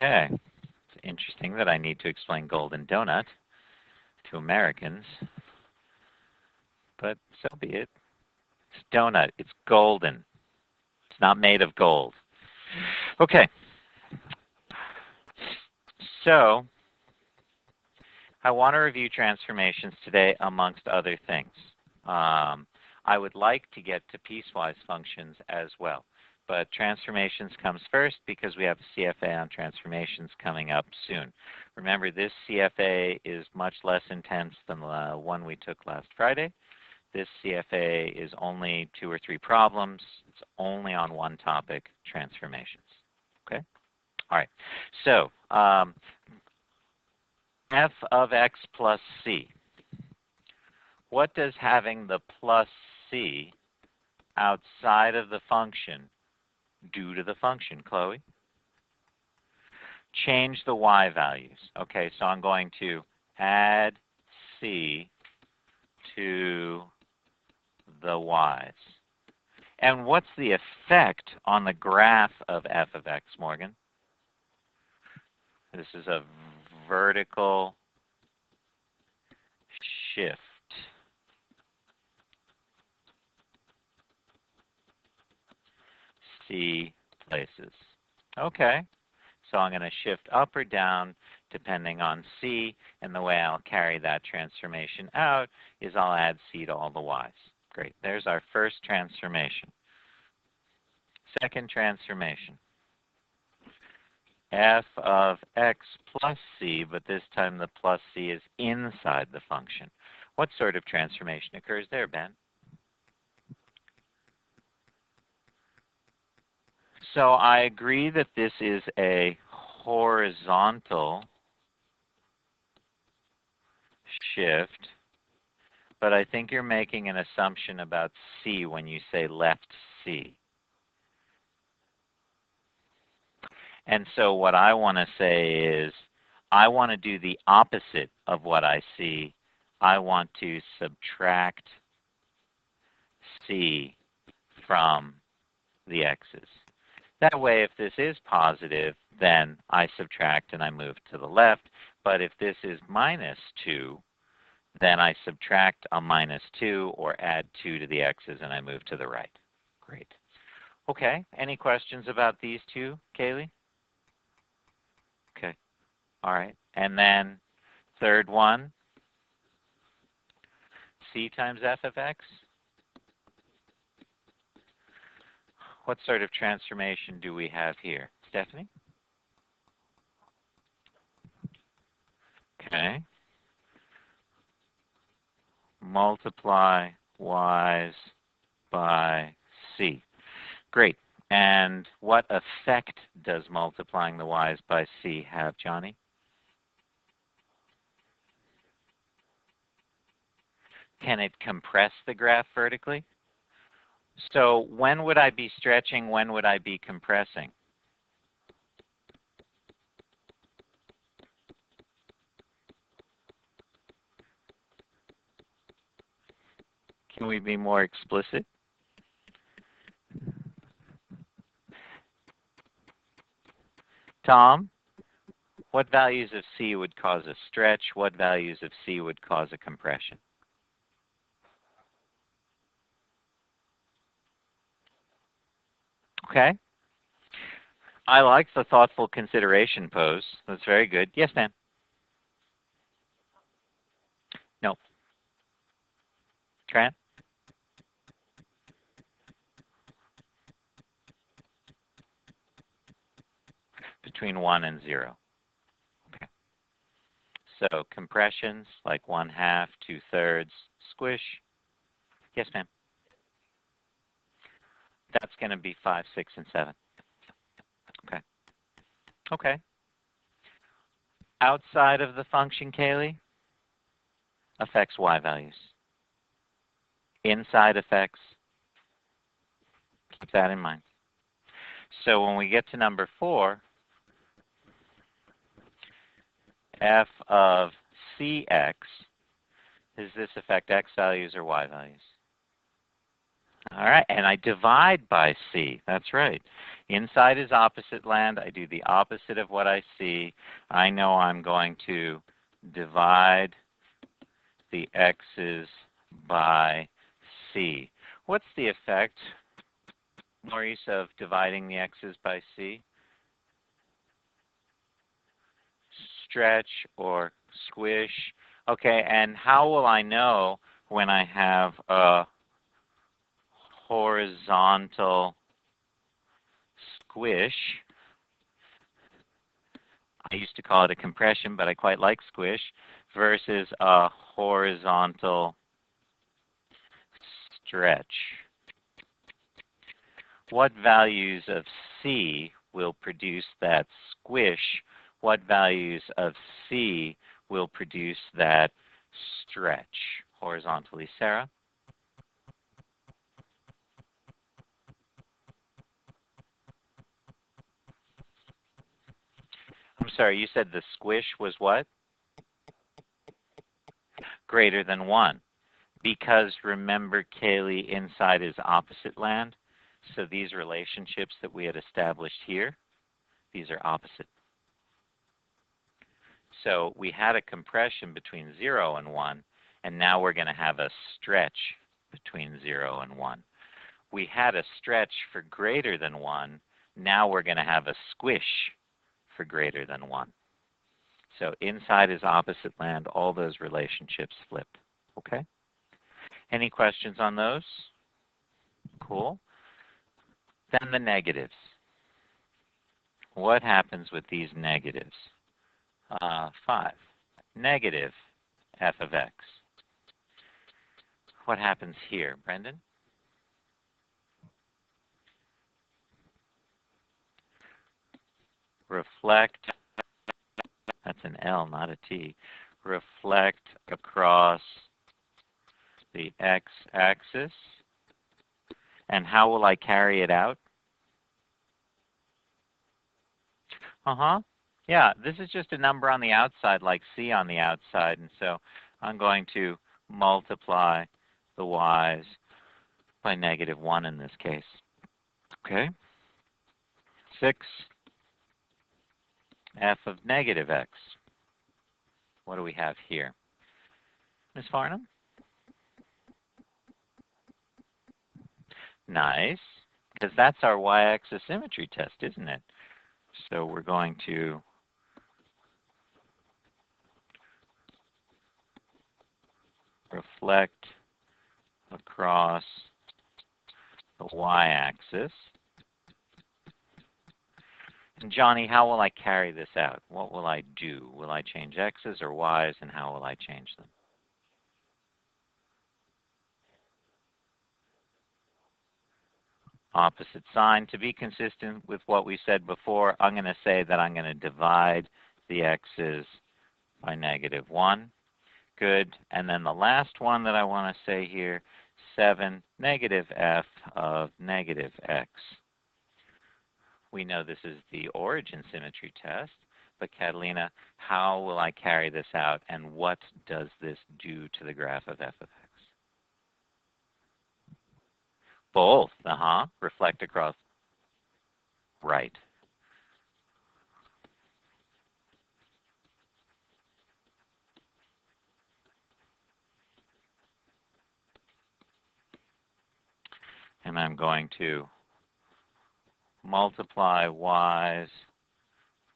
Okay. It's interesting that I need to explain Golden Donut to Americans, but so be it. It's donut. It's golden. It's not made of gold. Okay. So I want to review transformations today amongst other things. I would like to get to piecewise functions as well. But transformations comes first because we have a CFA on transformations coming up soon. Remember, this CFA is much less intense than the one we took last Friday. This CFA is only 2 or 3 problems. It's only on one topic, transformations. Okay? All right. So f of x plus c. What does having the plus c outside of the function do to the function, Chloe? Change the y values. Okay, so I'm going to add c to the y's. And what's the effect on the graph of f of x, Morgan? This is a vertical shift. C places. Okay, so I'm going to shift up or down depending on C, and the way I'll carry that transformation out is I'll add C to all the y's. Great, there's our first transformation. Second transformation. F of x plus c, but this time the plus c is inside the function. What sort of transformation occurs there, Ben? So I agree that this is a horizontal shift, but I think you're making an assumption about C when you say left C. And so what I want to say is I want to do the opposite of what I see. I want to subtract C from the x's. That way, if this is positive, then I subtract and I move to the left. But if this is minus 2, then I subtract a minus 2 or add 2 to the x's and I move to the right. Great. Okay, any questions about these two, Kaylee? Okay, all right. And then third one, c times f of x. What sort of transformation do we have here? Stephanie? Okay. Multiply y's by c. Great. And what effect does multiplying the y's by c have, Johnny? Can it compress the graph vertically? So when would I be stretching? When would I be compressing? Can we be more explicit? Tom, what values of C would cause a stretch? What values of C would cause a compression? Okay. I like the thoughtful consideration pose. That's very good. Yes, ma'am. No. Tran? Between 1 and 0. Okay. So compressions like 1/2, 2/3, squish. Yes, ma'am. That's going to be 5, 6, and 7. Okay. Okay. Outside of the function, Kaylee, affects y values. Inside effects, keep that in mind. So when we get to number 4, f of cx, does this affect x values or y values? All right, and I divide by C. That's right. Inside is opposite land. I do the opposite of what I see. I know I'm going to divide the x's by C. What's the effect, Maurice, of dividing the x's by C? Stretch or squish. Okay, and how will I know when I have a horizontal squish? I used to call it a compression, but I quite like squish, versus a horizontal stretch. What values of C will produce that squish? What values of C will produce that stretch horizontally? Sarah? I'm sorry, you said the squish was what? Greater than 1. Because remember, Kaylee, inside is opposite land. So these relationships that we had established here, these are opposite. So we had a compression between 0 and 1, and now we're going to have a stretch between 0 and 1. We had a stretch for greater than 1. Now we're going to have a squish for greater than 1. So inside is opposite land. All those relationships flip. Okay? Any questions on those? Cool. Then the negatives. What happens with these negatives? 5. Negative f of x. What happens here, Brendan? Reflect, that's an L, not a T. Reflect across the x-axis. And how will I carry it out? Yeah, this is just a number on the outside, like C on the outside. And so I'm going to multiply the y's by -1 in this case. Okay? 6 f of negative x. What do we have here? Ms. Farnham? Nice, because that's our y-axis symmetry test, isn't it? So we're going to reflect across the y-axis. And Johnny, how will I carry this out? What will I do? Will I change x's or y's, and how will I change them? Opposite sign. To be consistent with what we said before, I'm going to say that I'm going to divide the x's by -1. Good. And then the last one that I want to say here, 7 negative f of negative x. We know this is the origin symmetry test, but Catalina, how will I carry this out, and what does this do to the graph of f of x? Both, reflect across, right. And I'm going to multiply y's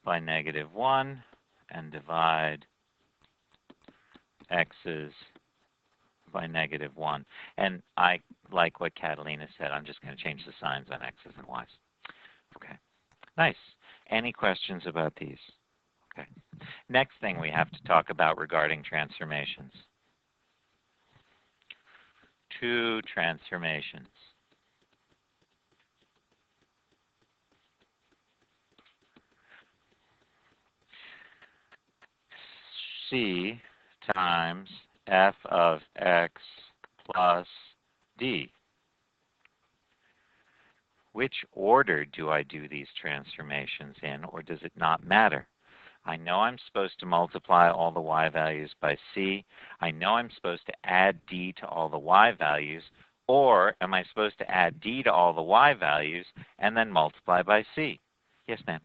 by -1 and divide x's by -1. And I like what Catalina said. I'm just going to change the signs on x's and y's. Okay, nice. Any questions about these? Okay. Next thing we have to talk about regarding transformations. 2 transformations. C times f of x plus d. Which order do I do these transformations in, or does it not matter? I know I'm supposed to multiply all the y values by c. I know I'm supposed to add d to all the y values. Or am I supposed to add d to all the y values and then multiply by c? Yes, ma'am.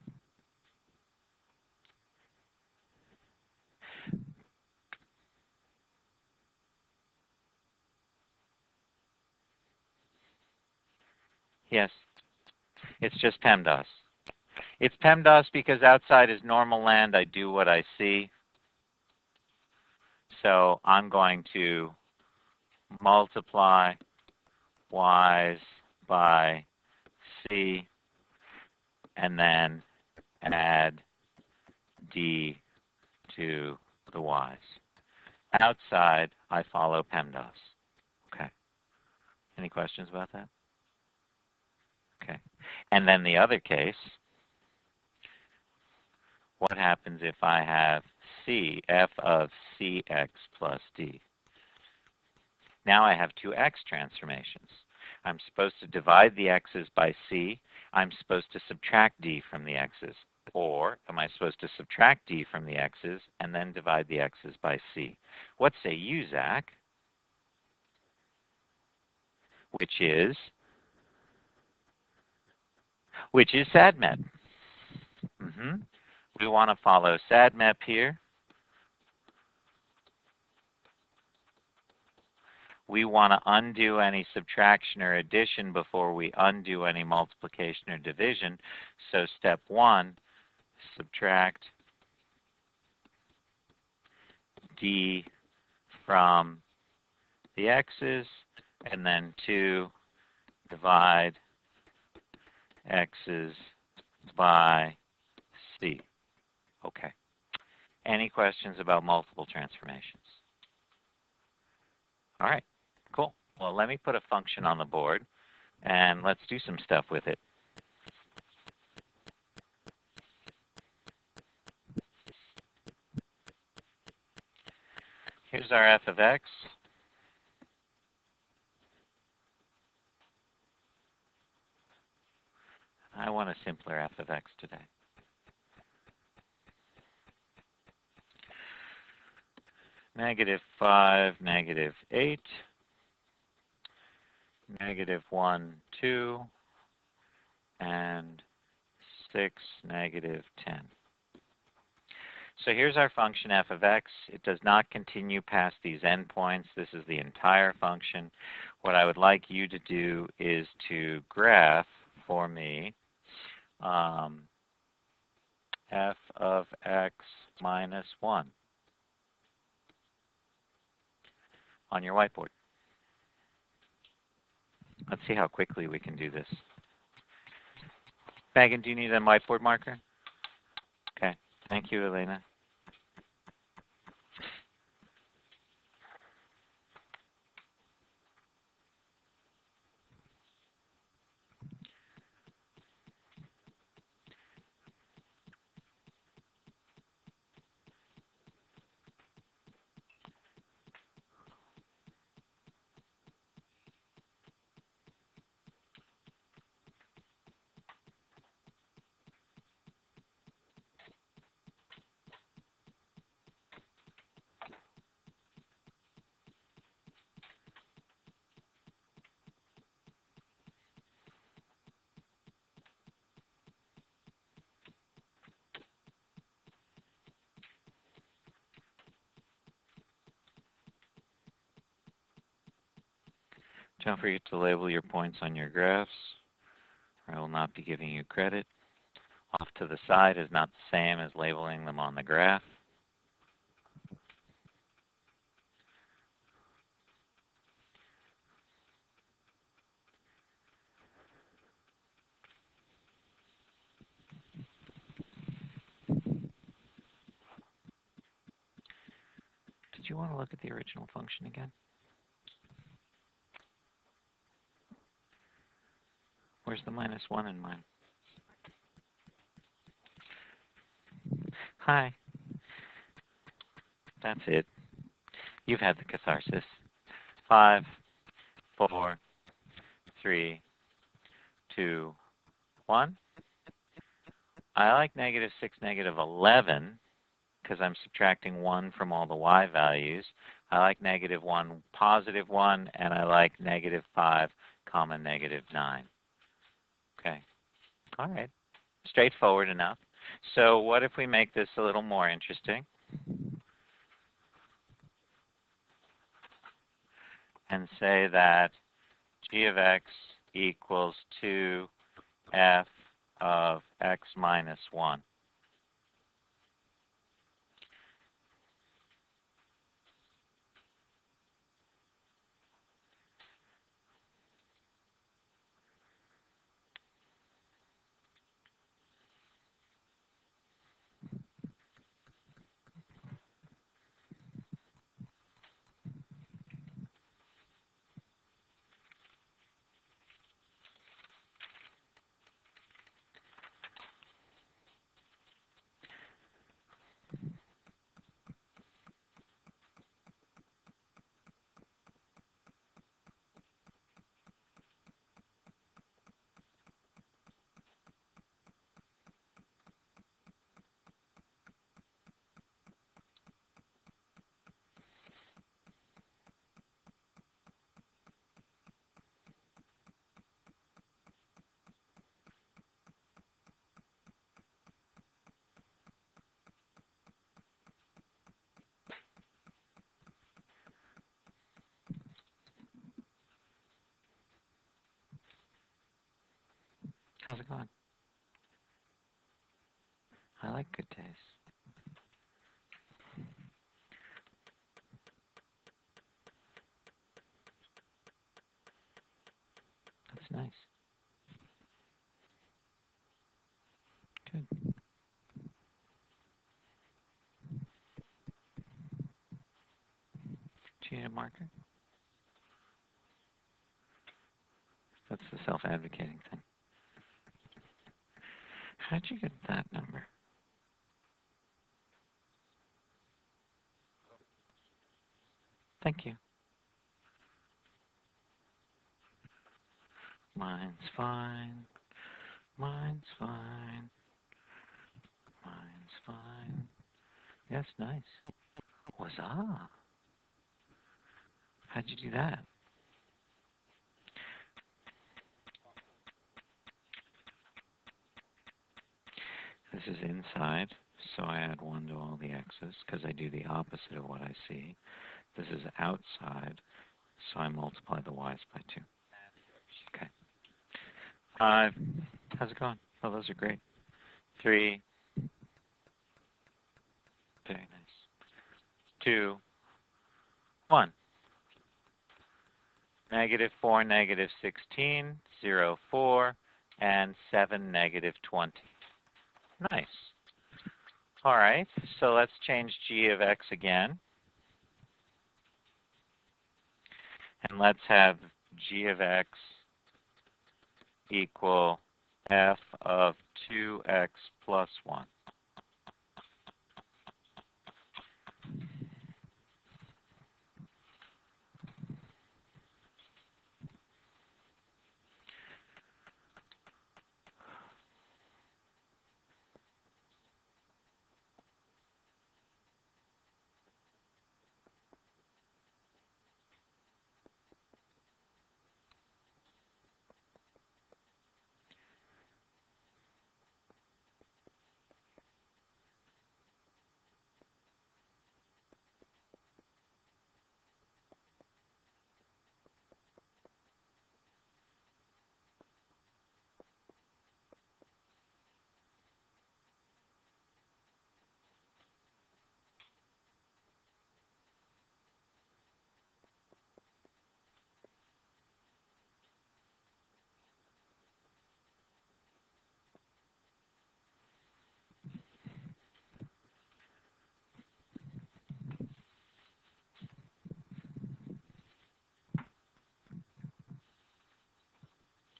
Yes, it's just PEMDAS. It's PEMDAS because outside is normal land. I do what I see. So I'm going to multiply y's by c and then add d to the y's. Outside, I follow PEMDAS. Okay. Any questions about that? Okay. And then the other case, what happens if I have c, f of cx plus d? Now I have two x transformations. I'm supposed to divide the x's by c. I'm supposed to subtract d from the x's. Or am I supposed to subtract d from the x's and then divide the x's by c? What say you, Zach? Which is SADMEP. We want to follow SADMEP here. We want to undo any subtraction or addition before we undo any multiplication or division. So step 1, subtract d from the x's, and then 2, divide x's by c. Okay. Any questions about multiple transformations? All right, cool. Well, let me put a function on the board, and let's do some stuff with it. Here's our f of x. I want a simpler f of x today. -5, -8, -1, 2, and 6, -10. So here's our function f of x. It does not continue past these endpoints. This is the entire function. What I would like you to do is to graph for me f of x minus 1 on your whiteboard. Let's see how quickly we can do this. Megan, do you need a whiteboard marker? Okay. Thank you, Elena. Don't forget to label your points on your graphs, or I will not be giving you credit. Off to the side is not the same as labeling them on the graph. Did you want to look at the original function again? Where's the -1 in mine? Hi. That's it. You've had the catharsis. 5, 4, 3, 2, 1. I like -6, -11, because I'm subtracting 1 from all the y values. I like -1, +1, and I like -5, comma, -9. Okay. All right. Straightforward enough. So what if we make this a little more interesting and say that g of x equals 2f of x minus 1? How's it going? I like good taste. That's nice. Good. Do you need a marker? That's the self-advocating thing. How'd you get that number? Thank you. Mine's fine. Mine's fine. Mine's fine. Yes, nice. Huzzah. How'd you do that? This is inside, so I add 1 to all the x's because I do the opposite of what I see. This is outside, so I multiply the y's by 2. Okay. 5. How's it going? Oh, those are great. 3. Very nice. 2. 1. -4, -16, 0, 4, and 7, -20. Nice. All right, so let's change g of x again. And let's have g of x equal f of 2x plus 1.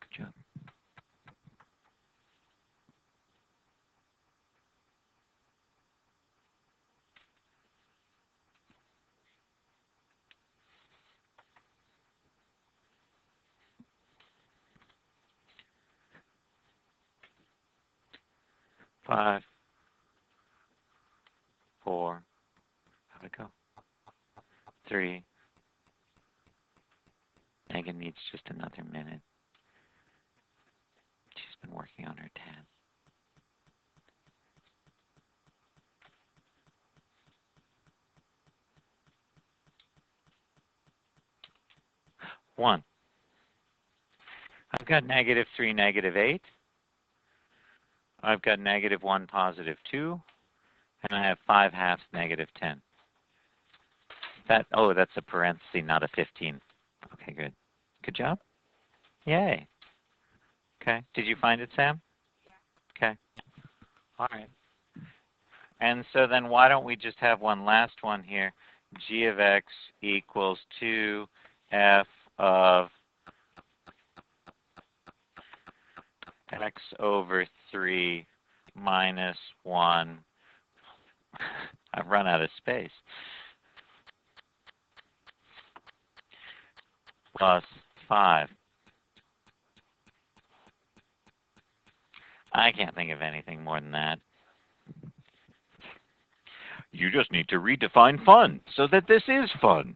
Good job. 5, 4, how'd it go? 3. Megan needs just another minute. She's been working on her 10. One. I've got -3, -8. I've got -1, +2. And I have 5/2, -10. Oh, that's a parenthesis, not a 15. Okay, good. Good job. Yay. Okay. Did you find it, Sam? Okay. All right. And so then why don't we just have one last one here? G of x equals 2f of x over 3 minus 1. I've run out of space. Plus 5. I can't think of anything more than that. You just need to redefine fun so that this is fun.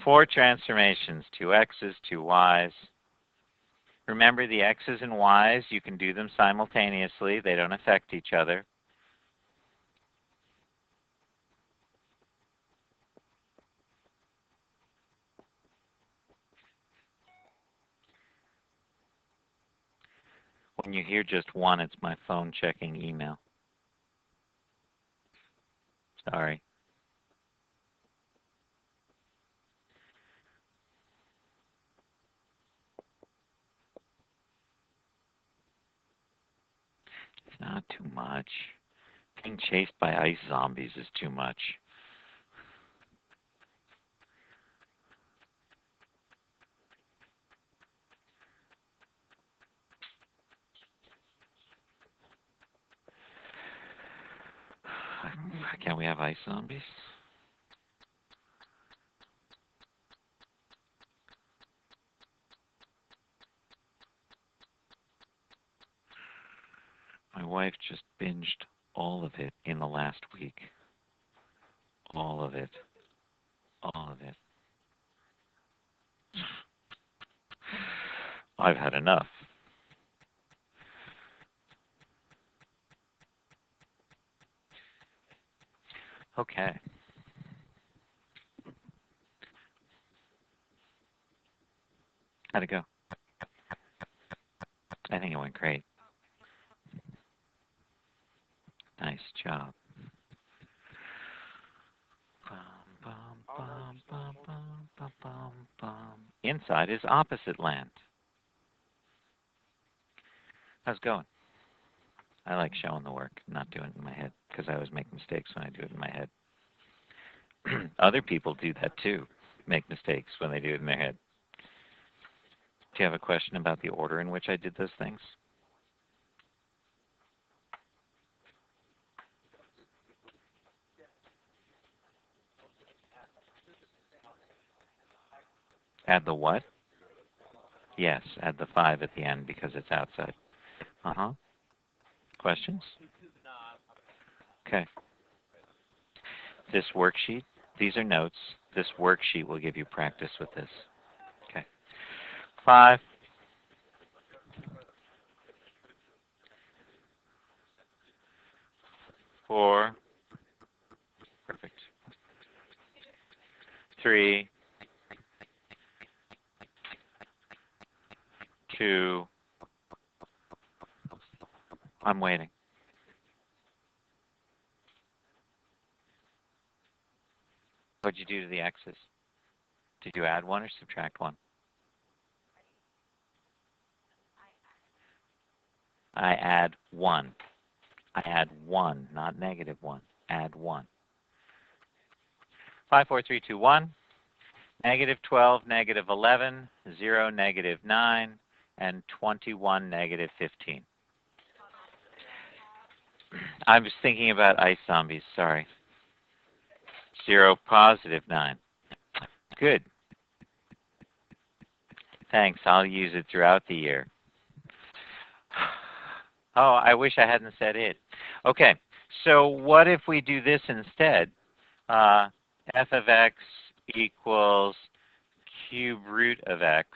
Four transformations, 2 x's, 2 y's. Remember the x's and y's, you can do them simultaneously. They don't affect each other. When you hear just one, it's my phone checking email. Sorry. It's not too much. Being chased by ice zombies is too much. Can't we have ice zombies? My wife just binged all of it in the last week. All of it. All of it. I've had enough. Okay. How'd it go? I think it went great. Nice job. Inside is opposite land. How's it going? I like showing the work, not doing it in my head, because I always make mistakes when I do it in my head. Other people do that too, make mistakes when they do it in their head. Do you have a question about the order in which I did those things? Add the what? Yes, add the 5 at the end because it's outside. Uh-huh. Questions? Okay. This worksheet, these are notes. This worksheet will give you practice with this. Okay. 5. 4. Perfect. 3. 2. I'm waiting. What'd you do to the x's? Did you add 1 or subtract 1? I add 1. I add 1, not -1. Add 1. 5, 4, 3, 2, 1. -12, -11, 0, -9, and 21, -15. I was thinking about ice zombies, sorry. 0, +9. Good. Thanks, I'll use it throughout the year. Oh, I wish I hadn't said it. Okay, so what if we do this instead? Uh, f of x equals cube root of x.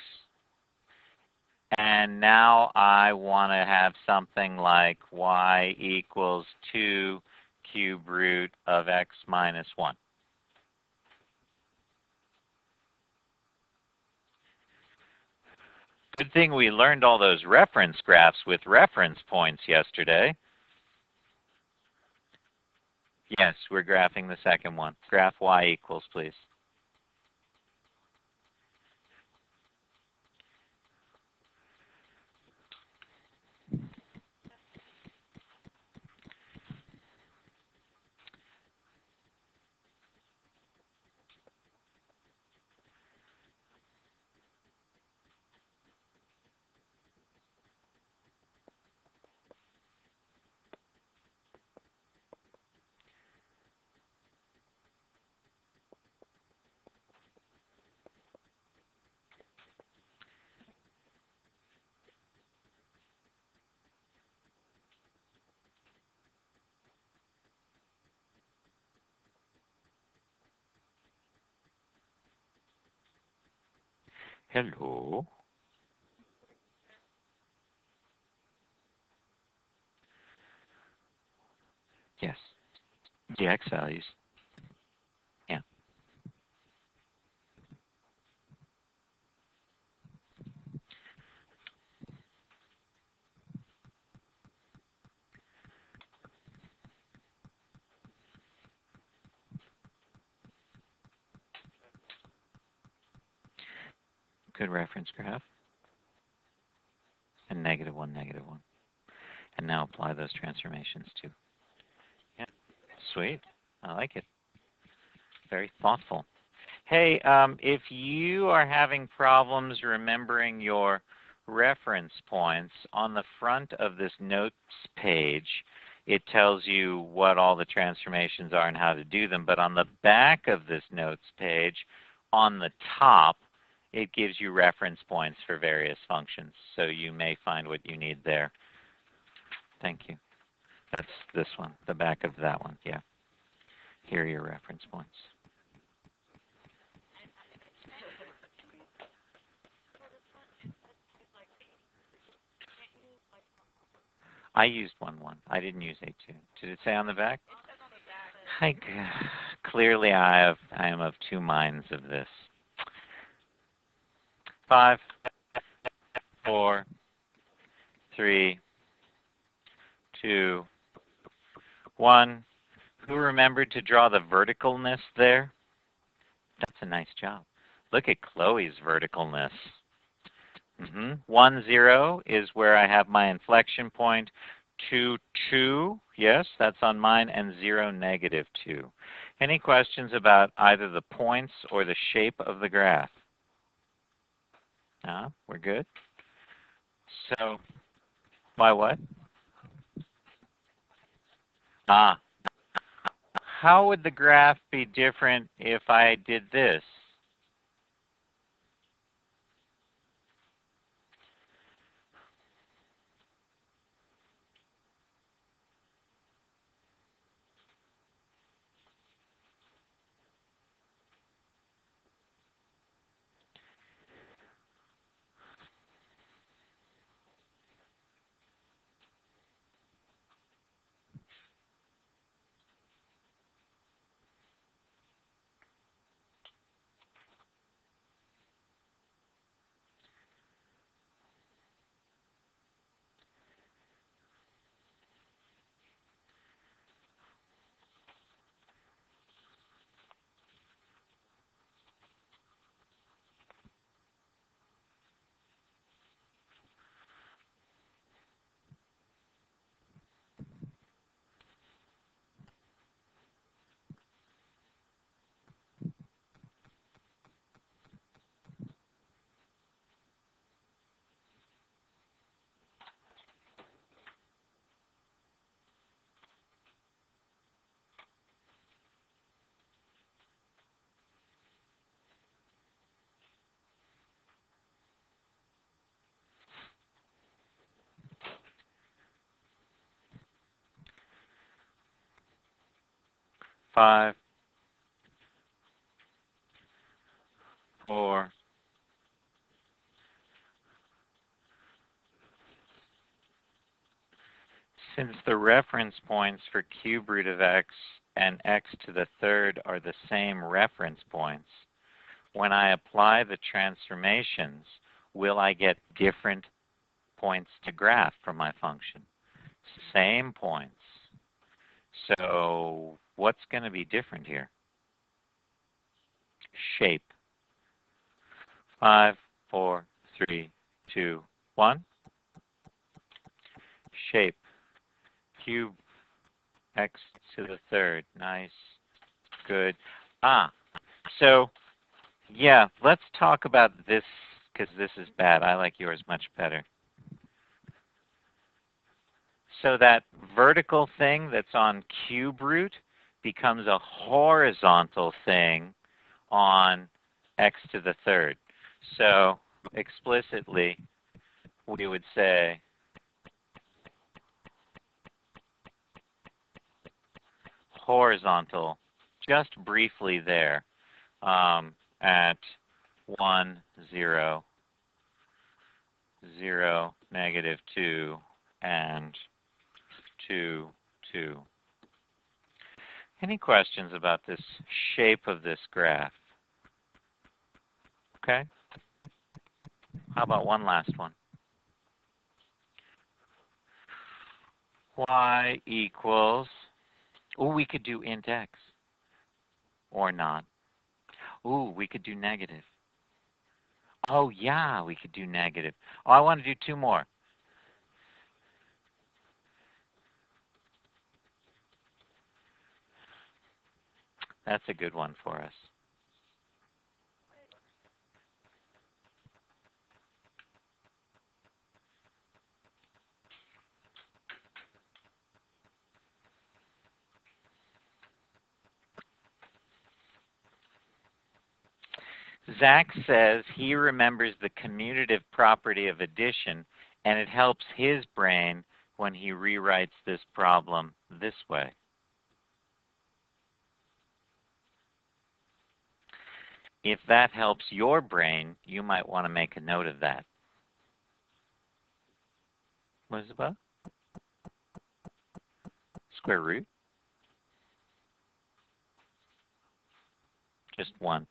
And now I want to have something like y equals 2 cube root of x minus 1. Good thing we learned all those reference graphs with reference points yesterday. Yes, we're graphing the second one. Graph y equals, please. Hello. Yes. The x values. Yeah. Good reference graph. And -1, -1. And now apply those transformations too. Yeah. Sweet. I like it. Very thoughtful. Hey, if you are having problems remembering your reference points, on the front of this notes page, it tells you what all the transformations are and how to do them. But on the back of this notes page, on the top, it gives you reference points for various functions. So you may find what you need there. Thank you. That's this one, the back of that one. Yeah. Here are your reference points. I used 1, 1. I didn't use A2. Did it say on the back? I, clearly, I am of two minds of this. 5, 4, 3, 2, 1. Who remembered to draw the verticalness there? That's a nice job. Look at Chloe's verticalness. 1, 0 is where I have my inflection point. 2, 2, yes, that's on mine, and 0, -2. Any questions about either the points or the shape of the graph? We're good? So, why what? Ah, how would the graph be different if I did this? 5, 4, since the reference points for cube root of x and x to the third are the same reference points, when I apply the transformations, will I get different points to graph from my function? Same points. So what's going to be different here? Shape. 5, 4, 3, 2, 1. Shape. Cube x to the third. Nice. Good. So yeah, let's talk about this because this is bad. I like yours much better. So that vertical thing that's on cube root becomes a horizontal thing on x to the third. So explicitly, we would say horizontal, just briefly there, at 1, 0, 0, -2, and 2, 2. Any questions about this shape of this graph? Okay. How about one last one? Y equals, we could do int x or not. We could do negative. Oh, yeah, we could do negative. Oh, I want to do 2 more. That's a good one for us. Zach says he remembers the commutative property of addition, and it helps his brain when he rewrites this problem this way. If that helps your brain, you might want to make a note of that. What is it about? Square root? Just 1.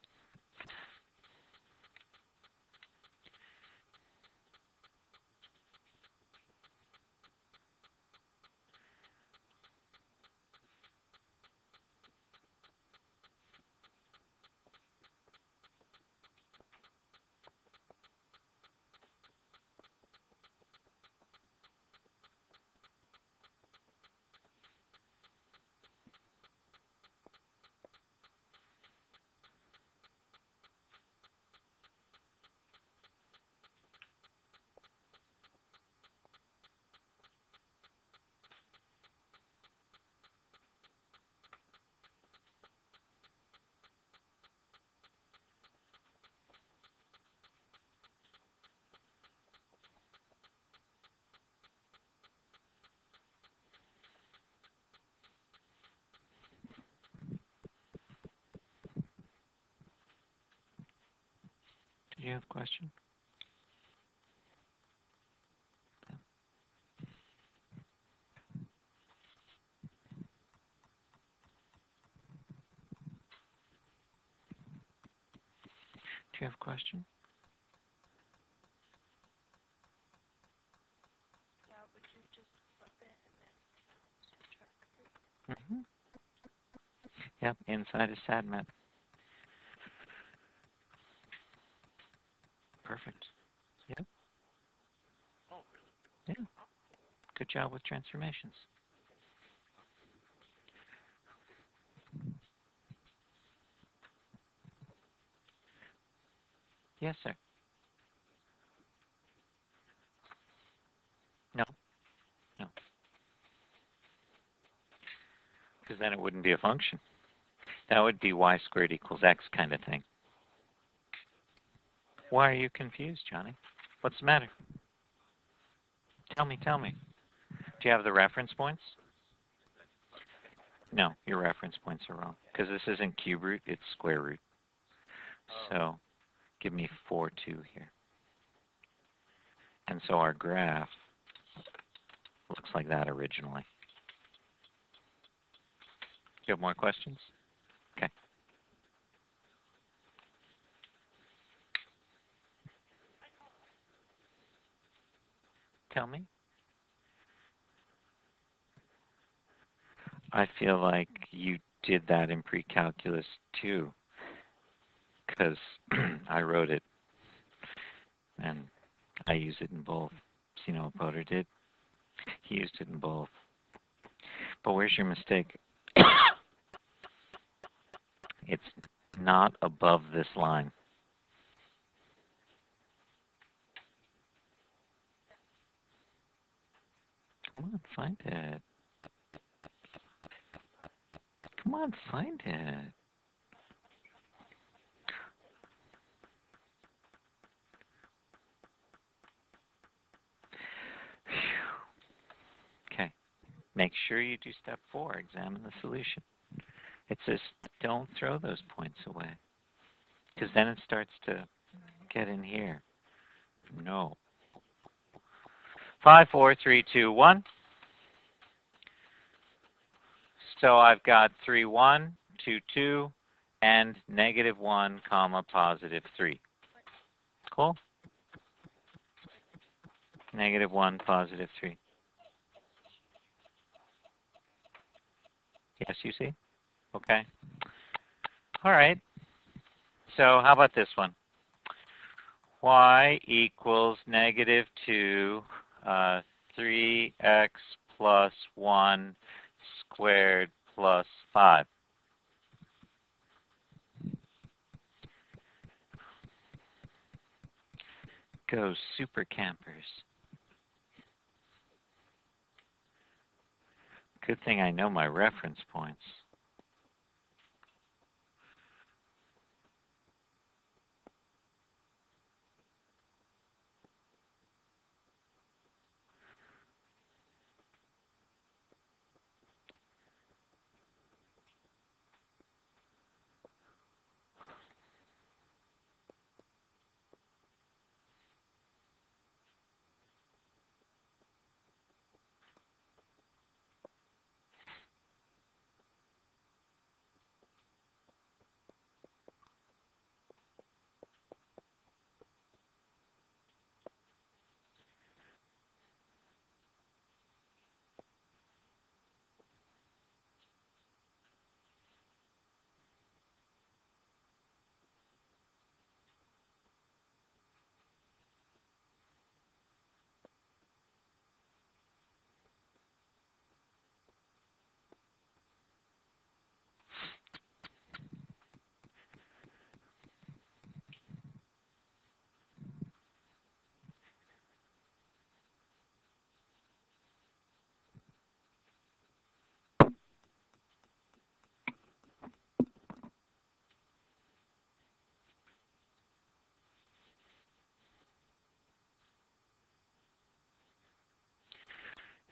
Do you have a question? Do you have a question? Yeah, would you just flip it and then Mm-hmm. Yep, inside is SADMAP. Perfect. Yep. Oh, really? Yeah. Good job with transformations. Yes, sir. No. No. Because then it wouldn't be a function. That would be y squared equals x kind of thing. Why are you confused, Johnny? What's the matter? Tell me, tell me. Do you have the reference points? No, your reference points are wrong. Because this isn't cube root, it's square root. So give me 4, 2 here. And so our graph looks like that originally. Do you have more questions? Okay. Tell me. I feel like you did that in pre-calculus too, because I wrote it and I use it in both. So you know what Potter did? He used it in both. But where's your mistake? It's not above this line. Come on, find it. Come on, find it. Okay. Make sure you do step 4. Examine the solution. It says don't throw those points away. Because then it starts to get in here. No. 5, 4, 3, 2, 1. So I've got 3, 1, 2, 2, and negative 1, comma, positive 3. Cool? Negative 1, positive 3. Yes, you see? Okay. All right. So how about this one? Y equals negative 2, 3x plus 1 squared plus 5. Go super campers. Good thing I know my reference points.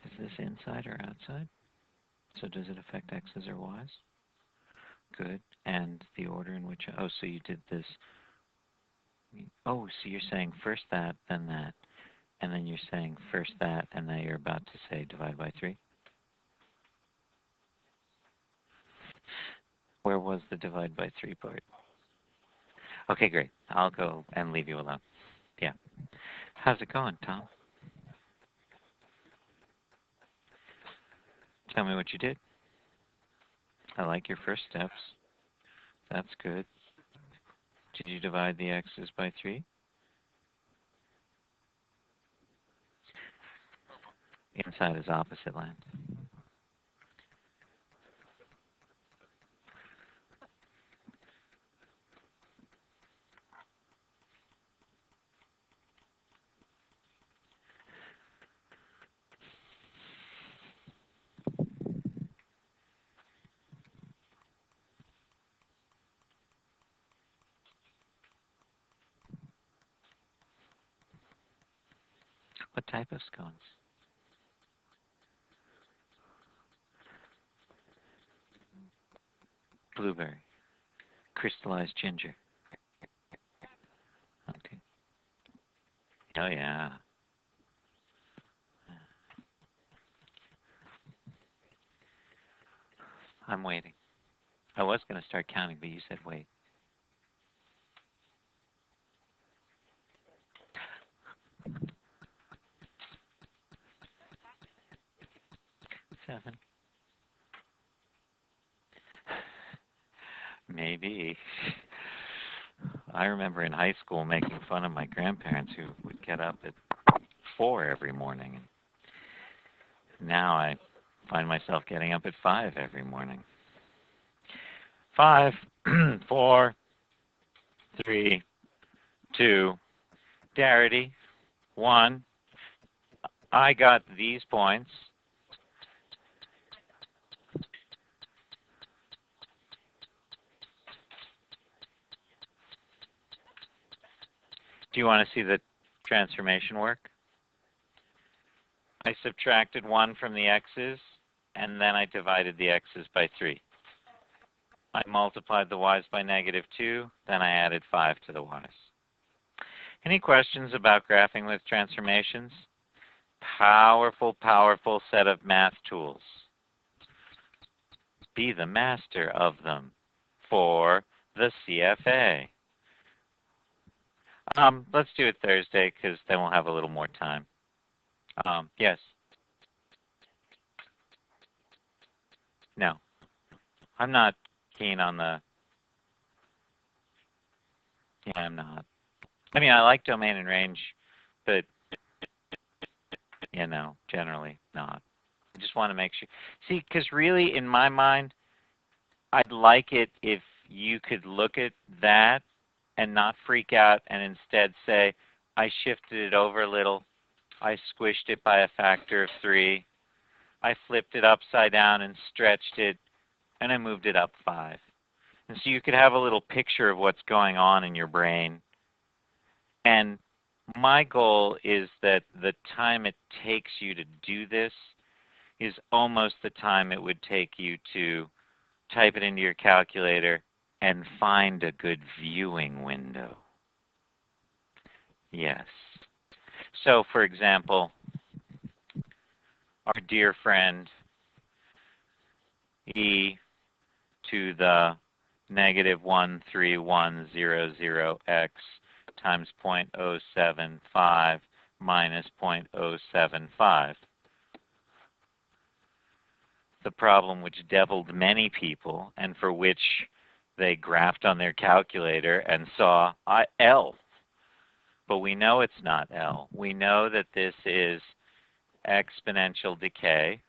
Is this inside or outside? So does it affect x's or y's? Good. And the order in which, oh, so you did this. Oh, so you're saying first that, then that. And then you're saying first that, and now you're about to say divide by 3? Where was the divide by 3 part? Okay, great. I'll go and leave you alone. Yeah. How's it going, Tom? Tell me what you did. I like your first steps. That's good. Did you divide the x's by 3? Inside is opposite land. What type of scones? blueberry? Crystallized ginger. Okay. Oh, yeah. I'm waiting. I was going to start counting, but you said wait. 7. Maybe. I remember in high school making fun of my grandparents who would get up at 4 every morning. Now I find myself getting up at 5 every morning. 5, 4, 3, 2, Darity, 1. I got these points. Do you want to see the transformation work? I subtracted 1 from the x's, and then I divided the x's by 3. I multiplied the y's by -2, then I added 5 to the y's. Any questions about graphing with transformations? Powerful, powerful set of math tools. Be the master of them for the CFA. Let's do it Thursday because then we'll have a little more time. Yes. No. I'm not keen on the... Yeah, I'm not. I mean, I like domain and range, but, you know, generally not. I just want to make sure. See, because really, in my mind, I'd like it if you could look at that and not freak out and instead say, I shifted it over a little. I squished it by a factor of 3. I flipped it upside down and stretched it, and I moved it up 5. And so you could have a little picture of what's going on in your brain. And my goal is that the time it takes you to do this is almost the time it would take you to type it into your calculator and find a good viewing window. Yes. So, for example, our dear friend e to the -13100x times 0.075 minus 0.075. The problem which deviled many people and for which they graphed on their calculator and saw L. But we know it's not L. We know that this is exponential decay.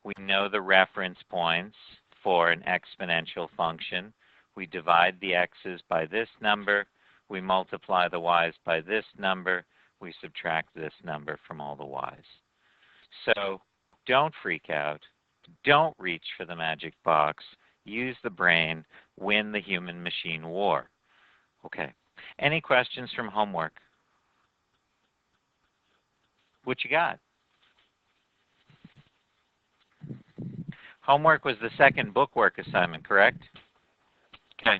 We know the reference points for an exponential function. We divide the x's by this number. We multiply the y's by this number. We subtract this number from all the y's. So don't freak out. Don't reach for the magic box. Use the brain. Win the human-machine war. Okay. Any questions from homework? What you got? Homework was the second bookwork assignment, correct? Okay.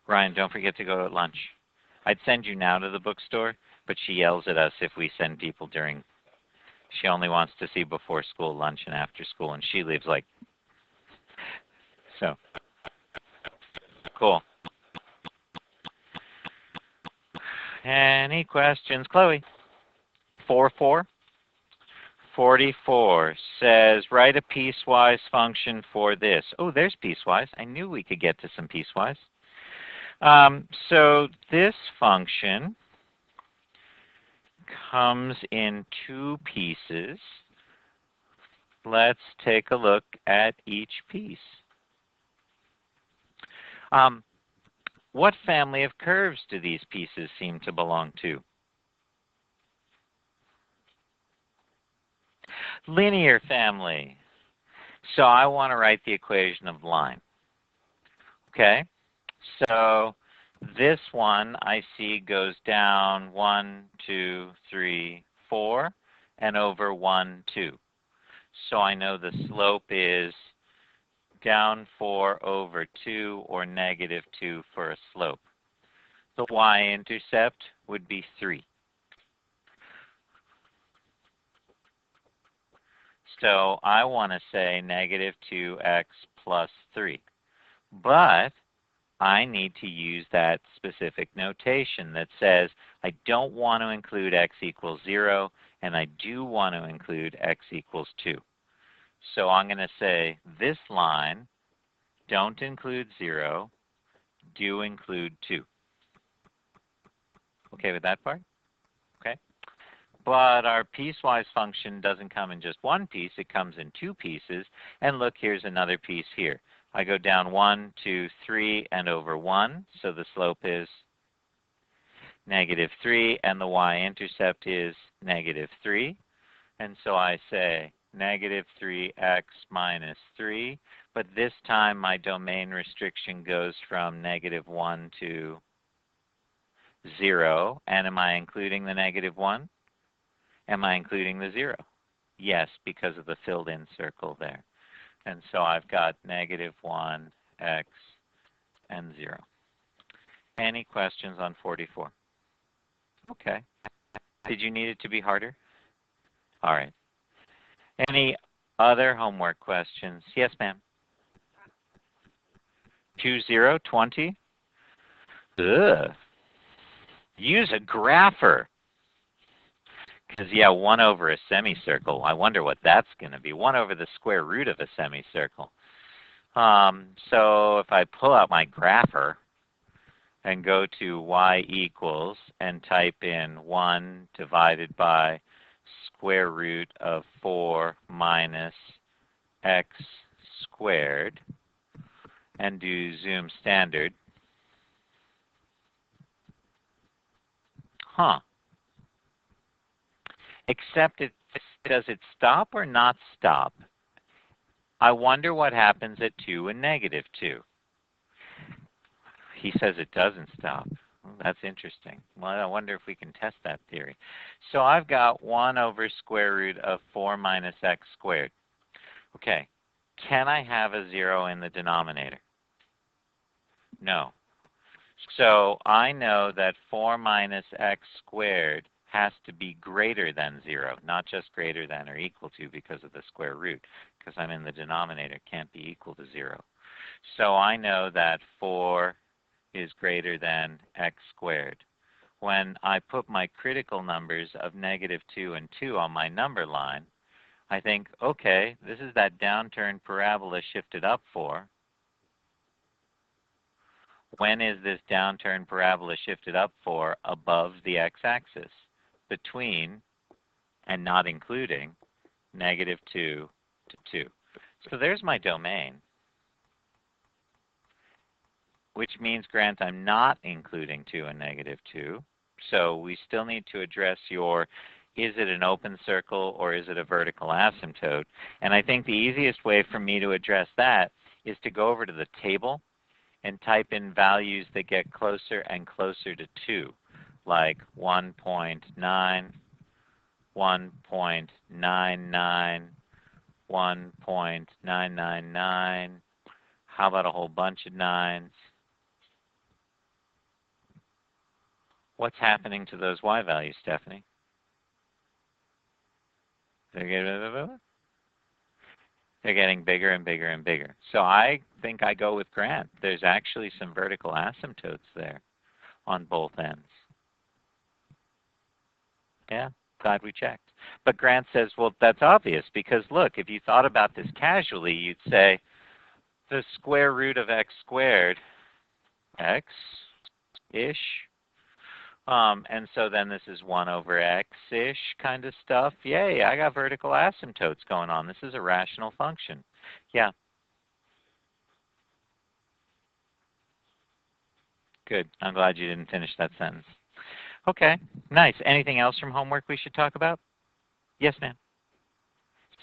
Ryan, don't forget to go to lunch. I'd send you now to the bookstore, but she yells at us if we send people during. She only wants to see before school lunch and after school, and she leaves like. So, cool. Any questions? Chloe? 4-4? 44 says, write a piecewise function for this. Oh, there's piecewise. I knew we could get to some piecewise. So this function comes in 2 pieces. Let's take a look at each piece. What family of curves do these pieces seem to belong to? Linear family. So I want to write the equation of line. Okay, so this one I see goes down 1, 2, 3, 4 and over 1, 2. So I know the slope is down 4 over 2 or negative 2 for a slope. The y-intercept would be 3. So I want to say negative 2x plus 3. But I need to use that specific notation that says I don't want to include x equals 0, and I do want to include x equals 2. So I'm going to say this line, don't include 0, do include 2. Okay with that part? Okay. But our piecewise function doesn't come in just one piece, it comes in 2 pieces. And look, here's another piece here. I go down 1, 2, 3, and over 1. So the slope is negative 3, and the y-intercept is negative 3. And so I say negative 3x minus 3. But this time my domain restriction goes from negative 1 to 0. And am I including the negative 1? Am I including the 0? Yes, because of the filled in circle there. And so I've got negative 1, x, and 0. Any questions on 44? Okay. Did you need it to be harder? All right. Any other homework questions? Yes, ma'am. 2, 0, 20? Ugh. Use a grapher. Because, yeah, 1 over a semicircle. I wonder what that's going to be. 1 over the square root of a semicircle. So if I pull out my grapher and go to y equals and type in 1 divided by square root of 4 minus x squared and do zoom standard. Except does it stop or not stop? I wonder what happens at 2 and negative 2. He says it doesn't stop. Well, that's interesting. Well, I wonder if we can test that theory. So I've got 1 over square root of 4 minus x squared. Okay, can I have a 0 in the denominator? No. So I know that 4 minus x squared has to be greater than 0, not just greater than or equal to because of the square root, because I'm in the denominator, it can't be equal to 0. So I know that 4 is greater than x squared. When I put my critical numbers of negative 2 and 2 on my number line, I think, okay, this is that downturn parabola shifted up 4. When is this downturn parabola shifted up 4 above the x-axis? Between, and not including, negative 2 to 2. So there's my domain, which means, Grant, I'm not including 2 and negative 2. So we still need to address your, is it an open circle or is it a vertical asymptote? And I think the easiest way for me to address that is to go over to the table and type in values that get closer and closer to 2, like 1.9, 1.99, 1.999. How about a whole bunch of 9s? What's happening to those y values, Stephanie? They're getting bigger and bigger and bigger. So I think I go with Grant. There's actually some vertical asymptotes there on both ends. Yeah, glad we checked. But Grant says, well, that's obvious because look, if you thought about this casually, you'd say the square root of x squared, x-ish. And so then this is 1 over x-ish kind of stuff. Yay, I got vertical asymptotes going on. This is a rational function. Yeah. Good. I'm glad you didn't finish that sentence. Okay, nice. Anything else from homework we should talk about? Yes, ma'am.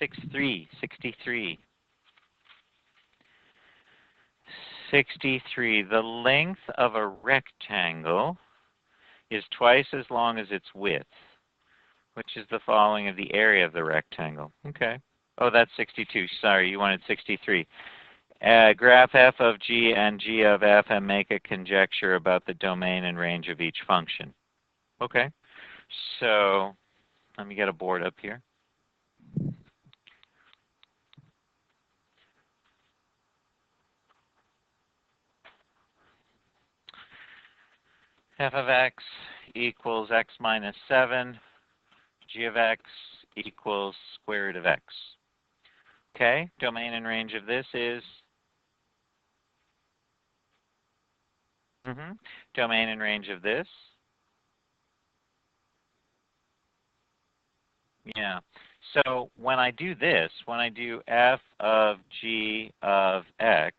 63, 63. 63. The length of a rectangle is twice as long as its width. which is the following of the area of the rectangle. Okay. Oh, that's 62. Sorry, you wanted 63. Graph f of g and g of f and make a conjecture about the domain and range of each function. Okay. So let me get a board up here. F of x equals x minus 7. G of x equals square root of x. Okay, domain and range of this is domain and range of this. Yeah. So when I do this, when I do f of g of x,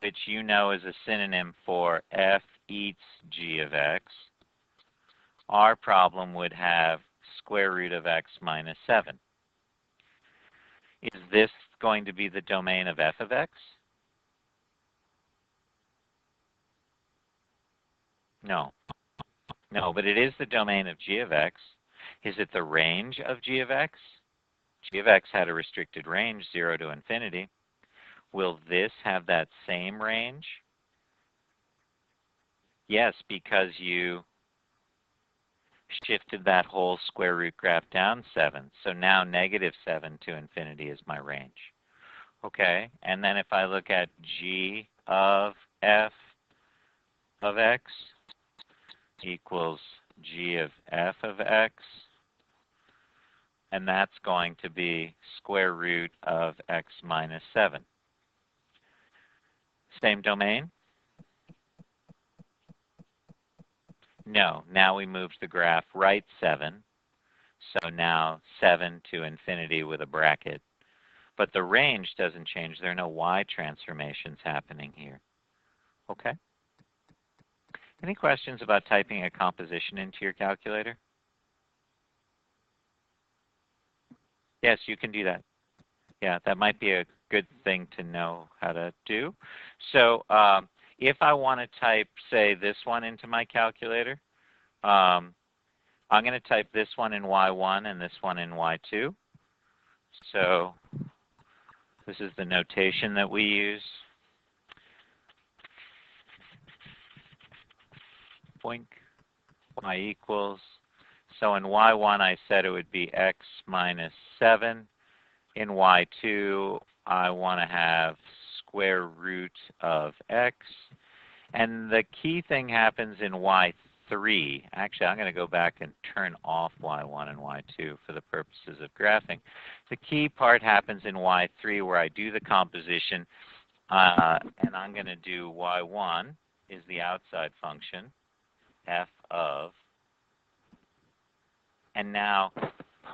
which you know is a synonym for f eats g of x, our problem would have square root of x minus 7. Is this going to be the domain of f of x? No. No, but it is the domain of g of x. Is it the range of g of x? G of x had a restricted range, 0 to infinity. Will this have that same range? Yes, because you shifted that whole square root graph down 7. So now negative 7 to infinity is my range. Okay, and then if I look at g of f of x equals g of f of x, and that's going to be square root of x minus 7. Same domain? No, now we moved the graph right 7. So now 7 to infinity with a bracket. But the range doesn't change. There are no y transformations happening here. Okay? Any questions about typing a composition into your calculator? Yes, you can do that. Yeah, that might be a good thing to know how to do. So if I want to type, say, this one into my calculator, I'm going to type this one in y1 and this one in y2. So this is the notation that we use. Boink, y equals. So in y1, I said it would be x minus 7. In y2, I want to have square root of x. And the key thing happens in y3. Actually, I'm going to go back and turn off y1 and y2 for the purposes of graphing. The key part happens in y3 where I do the composition, and I'm going to do y1 is the outside function, f of, and now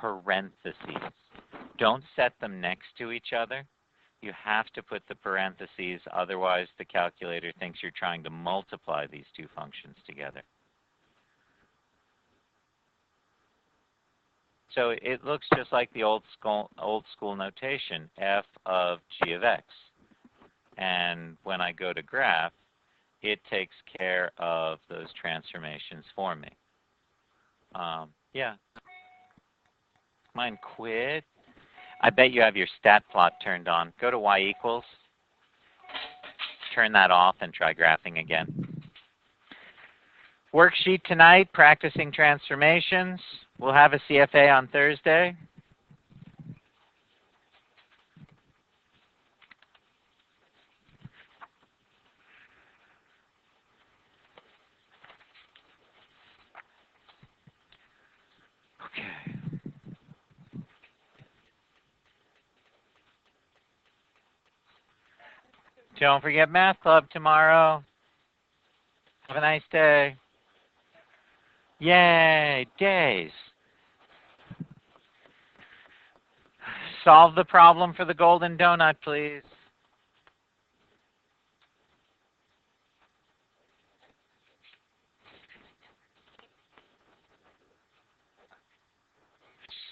parentheses. Don't set them next to each other. You have to put the parentheses, otherwise the calculator thinks you're trying to multiply these two functions together. So it looks just like the old school notation, f of g of x. And when I go to graph, it takes care of those transformations for me. Yeah. Mine quit. I bet you have your stat plot turned on. Go to y equals. Turn that off and try graphing again. Worksheet tonight, practicing transformations. We'll have a CFA on Thursday. Okay. Don't forget Math Club tomorrow. Have a nice day. Yay, days. Solve the problem for the golden donut, please.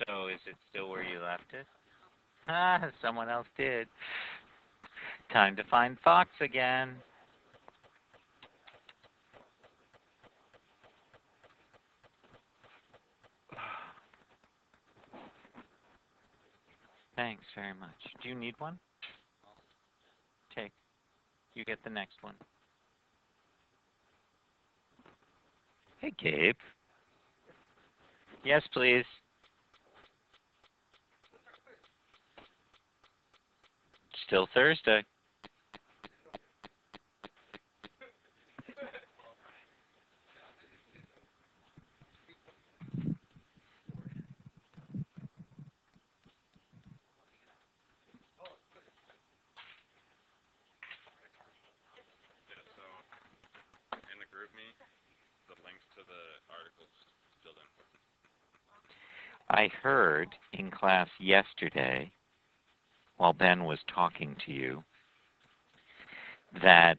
So is it still where you left it? Ah, someone else did. Time to find Fox again. Thanks very much. Do you need one? Take. You get the next one. Hey, Gabe. Yes, please. Still Thursday. In the group me, the links to the articles filled in. I heard in class yesterday, while Ben was talking to you, that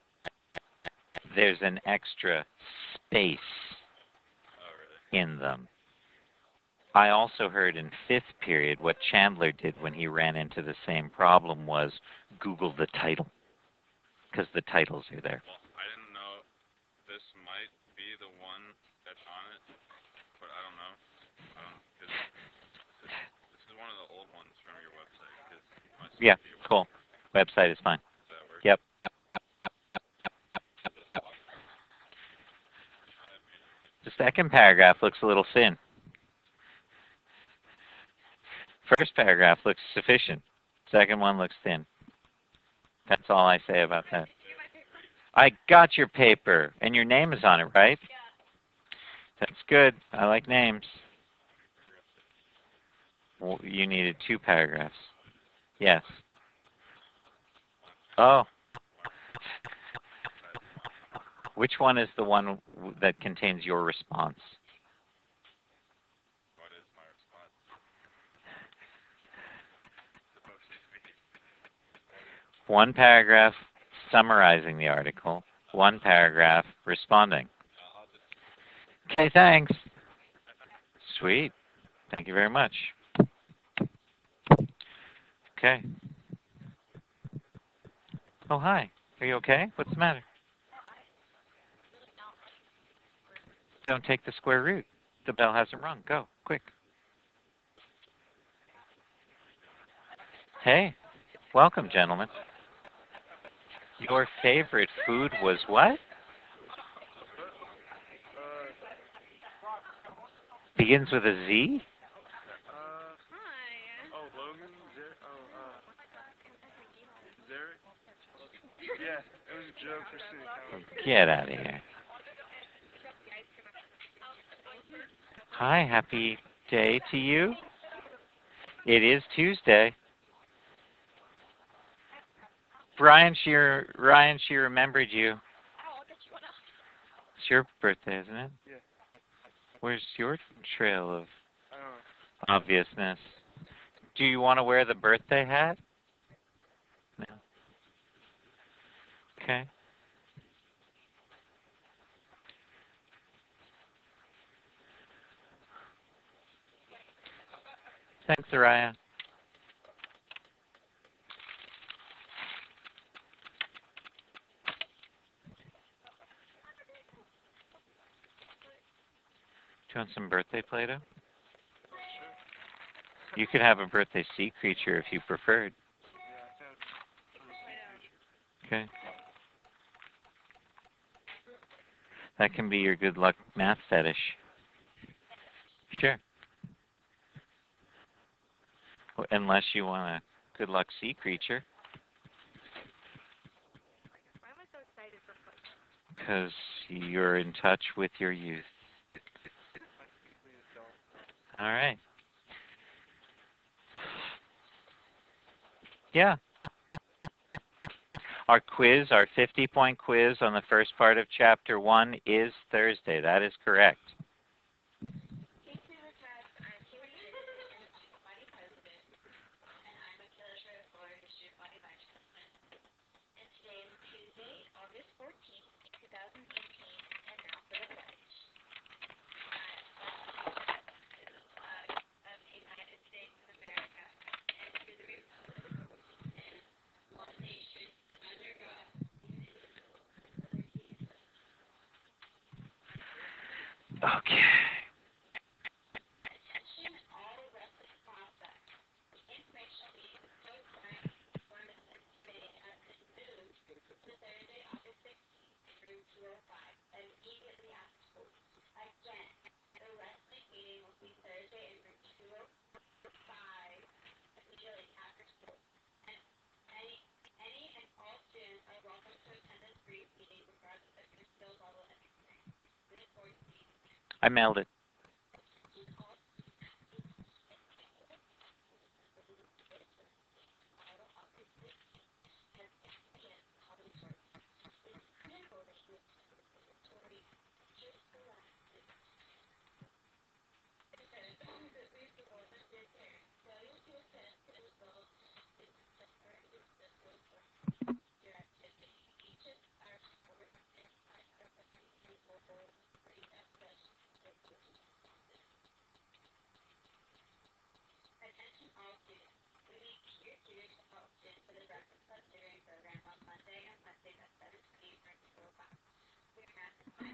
there's an extra space Oh, really? in them. I also heard in fifth period what Chandler did when he ran into the same problem was Google the title, because the titles are there. Well, I didn't know. This might be the one that's on it, but I don't know. Cause this is one of the old ones from your website. Yeah, cool. Website is fine. Does that work? Yep. The second paragraph looks a little thin. First paragraph looks sufficient. Second one looks thin. That's all I say about that. I got your paper, and your name is on it, right? That's good. I like names. Well, you needed 2 paragraphs. Yes. Oh. Which one is the one that contains your response? What is my response? Supposed to be. 1 paragraph summarizing the article, 1 paragraph responding. Okay, thanks. Sweet. Thank you very much. Okay. Oh, hi. Are you okay? What's the matter? Don't take the square root. The bell hasn't rung. Go, quick. Hey, welcome, gentlemen. Your favorite food was what? Begins with a Z? Hi. Logan? Zarek? Yeah, it was a joke for city council. Get out of here. Hi, happy day to you. It is Tuesday. Ryan, she remembered you. It's your birthday, isn't it? Yeah. Where's your trail of I don't know. obviousness? Do you want to wear the birthday hat? No. Okay. Thanks, Araya. Do you want some birthday Play-Doh? You could have a birthday sea creature if you preferred. Okay. That can be your good luck math fetish. Sure. Well, unless you want a good luck sea creature. Why am I so excited for football? Because you're in touch with your youth. All right. Yeah. Our quiz, our 50-point quiz on the first part of Chapter 1 is Thursday. That is correct. Okay. I mailed it.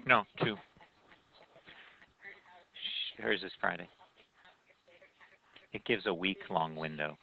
No, 2. Hers is Friday. It gives a week-long window.